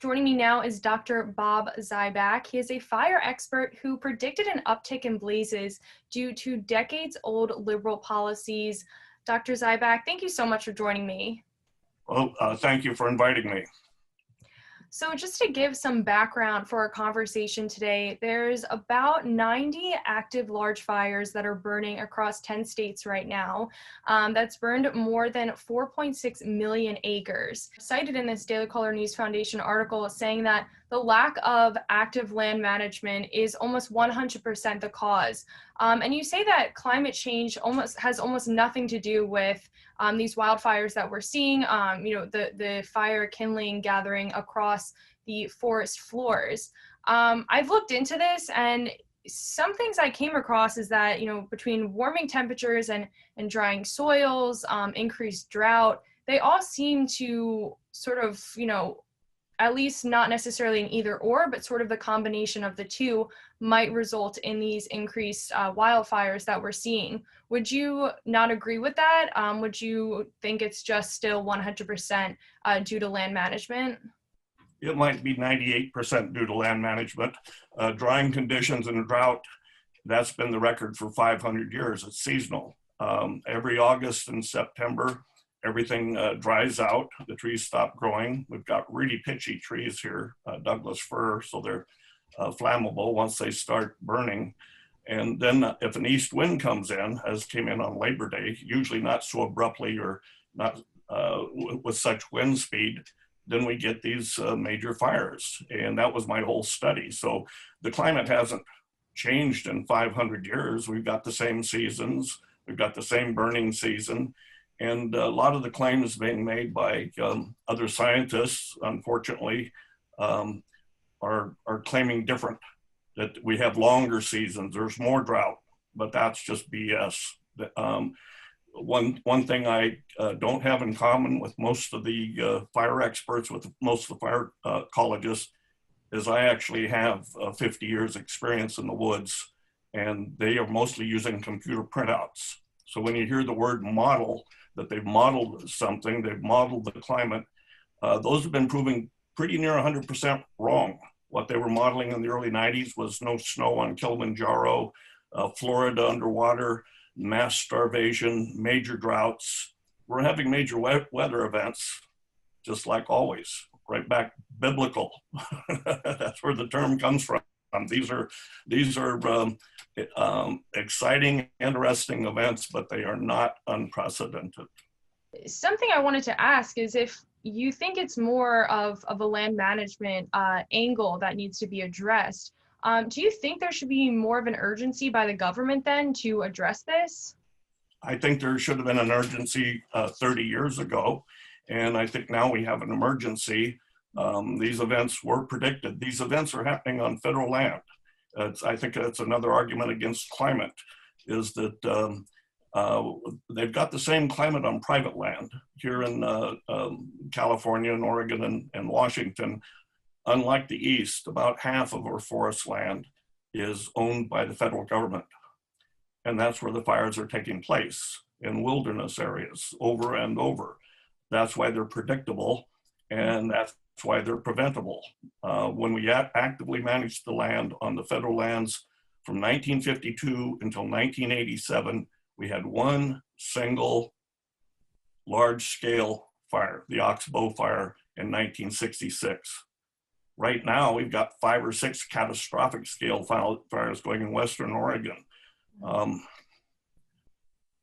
Joining me now is Dr. Bob Zybach. He is a fire expert who predicted an uptick in blazes due to decades-old liberal policies. Dr. Zybach, thank you so much for joining me. Well, thank you for inviting me. So just to give some background for our conversation today, there's about 90 active large fires that are burning across 10 states right now. That's burned more than 4.6 million acres. Cited in this Daily Caller News Foundation article saying that the lack of active land management is almost 100% the cause. And you say that climate change has almost nothing to do with these wildfires that we're seeing, the fire kindling gathering across the forest floors. I've looked into this, and some things I came across is that, between warming temperatures and drying soils, increased drought, they all seem to sort of, at least not necessarily an either or, but sort of the combination of the two might result in these increased wildfires that we're seeing. Would you not agree with that? Would you think it's just still 100% due to land management? It might be 98% due to land management. Drying conditions and drought, that's been the record for 500 years. It's seasonal. Every August and September, everything dries out, the trees stop growing. We've got really pitchy trees here, Douglas fir, so they're flammable once they start burning. And then if an east wind comes in, as came in on Labor Day, usually not so abruptly or not with such wind speed, then we get these major fires. And that was my whole study. So the climate hasn't changed in 500 years. We've got the same seasons, we've got the same burning season. And a lot of the claims being made by other scientists, unfortunately, are claiming different, that we have longer seasons, there's more drought, but that's just BS. One thing I don't have in common with most of the fire experts, with most of the fire ecologists, is I actually have 50 years experience in the woods, and they are mostly using computer printouts. So when you hear the word model, that they've modeled something, they've modeled the climate, those have been proving pretty near 100% wrong. What they were modeling in the early 90s was no snow on Kilimanjaro, Florida underwater, mass starvation, major droughts. We're having major weather events, just like always, right back biblical. That's where the term comes from. These are exciting, interesting events, but they are not unprecedented. Something I wanted to ask is if you think it's more of a land management angle that needs to be addressed. Do you think there should be more of an urgency by the government then to address this? I think there should have been an urgency 30 years ago, and I think now we have an emergency. These events were predicted. These events are happening on federal land. I think that's another argument against climate, is that they've got the same climate on private land here in California and Oregon and Washington. Unlike the East, about half of our forest land is owned by the federal government. And that's where the fires are taking place, in wilderness areas over and over. That's why they're predictable, and that's why they're preventable. When we actively managed the land on the federal lands from 1952 until 1987, we had one single large-scale fire, the Oxbow fire in 1966. Right now, we've got 5 or 6 catastrophic scale fires going in Western Oregon.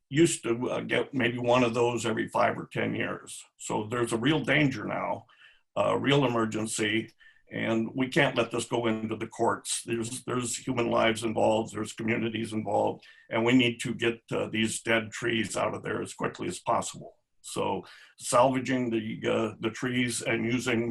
Used to get maybe one of those every 5 or 10 years. So there's a real danger now, a real emergency, and we can't let this go into the courts. There's human lives involved, there's communities involved, and we need to get these dead trees out of there as quickly as possible. So salvaging the trees and using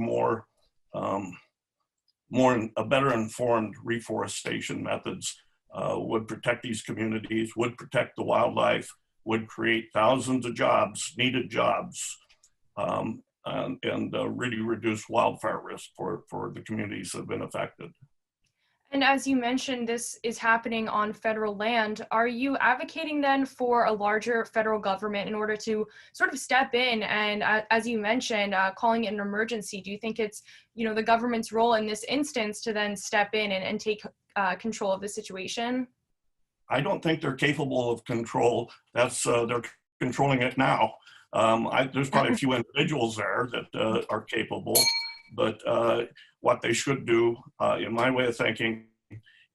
better informed reforestation methods would protect these communities, would protect the wildlife, would create thousands of jobs, needed jobs, and really reduce wildfire risk for the communities that have been affected. And as you mentioned, this is happening on federal land. Are you advocating then for a larger federal government in order to sort of step in and, as you mentioned, calling it an emergency? Do you think it's, the government's role in this instance to then step in and take control of the situation? I don't think they're capable of control. They're controlling it now. There's probably a few individuals there that are capable, but what they should do, in my way of thinking,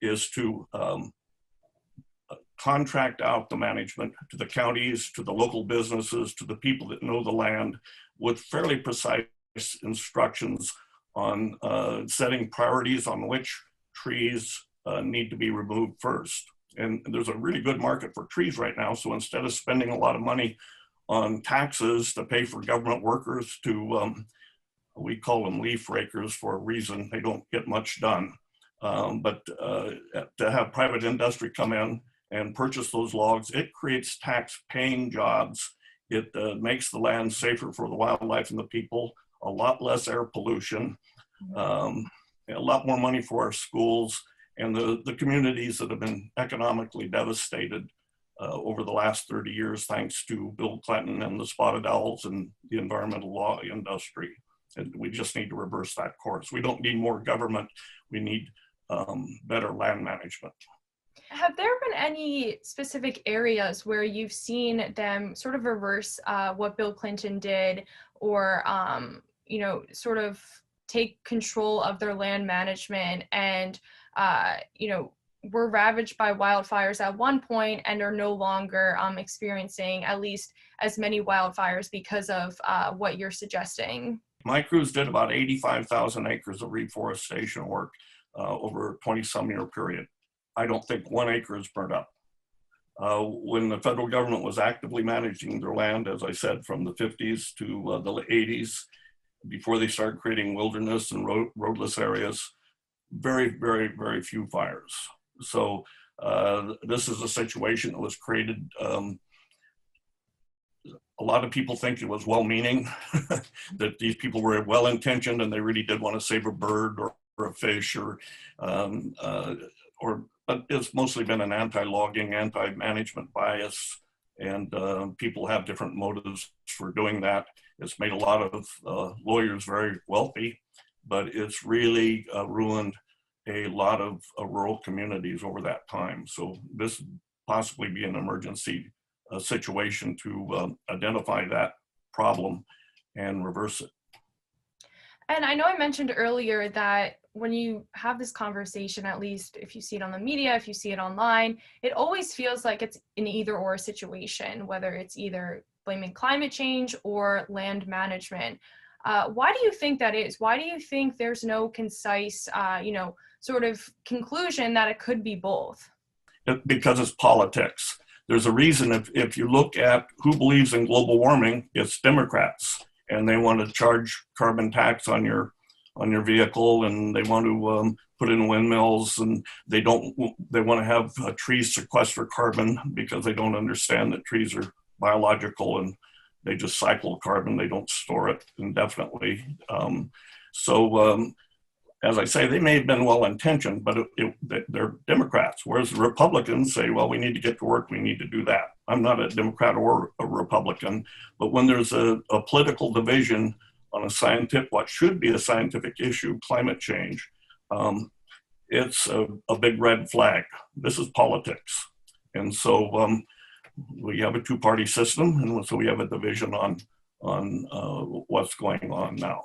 is to contract out the management to the counties, to the local businesses, to the people that know the land, with fairly precise instructions on setting priorities on which trees need to be removed first. And there's a really good market for trees right now. So instead of spending a lot of money on taxes to pay for government workers to, we call them leaf rakers for a reason, they don't get much done. But to have private industry come in and purchase those logs, it creates tax paying jobs. It makes the land safer for the wildlife and the people, a lot less air pollution, a lot more money for our schools, and the communities that have been economically devastated over the last 30 years, thanks to Bill Clinton and the spotted owls and the environmental law industry. And we just need to reverse that course. We don't need more government. We need better land management. Have there been any specific areas where you've seen them sort of reverse what Bill Clinton did, or, sort of take control of their land management and, were ravaged by wildfires at one point and are no longer experiencing at least as many wildfires because of what you're suggesting? My crews did about 85,000 acres of reforestation work over a 20-some year period. I don't think 1 acre is burnt up. When the federal government was actively managing their land, as I said, from the 50s to the 80s, before they started creating wilderness and roadless areas, very, very, very few fires. So this is a situation that was created. A lot of people think it was well-meaning, that these people were well-intentioned and they really did want to save a bird or a fish, but it's mostly been an anti-logging, anti-management bias, and people have different motives for doing that. It's made a lot of lawyers very wealthy, but it's really ruined a lot of rural communities over that time. So this would possibly be an emergency situation to identify that problem and reverse it. And I know I mentioned earlier that when you have this conversation, at least if you see it on the media, if you see it online, it always feels like it's an either or situation, whether it's either blaming climate change or land management. Why do you think that is? Why do you think there's no concise, sort of conclusion that it could be both? Because it's politics. There's a reason. If you look at who believes in global warming, it's Democrats, and they want to charge carbon tax on your vehicle, and they want to put in windmills, and they want to have trees sequester carbon because they don't understand that trees are biological and they just cycle carbon. They don't store it indefinitely. As I say, they may have been well-intentioned, but they're Democrats, whereas the Republicans say, well, we need to get to work, we need to do that. I'm not a Democrat or a Republican, but when there's a political division on what should be a scientific issue, climate change, it's a big red flag. This is politics. And so we have a two-party system, and so we have a division on what's going on now.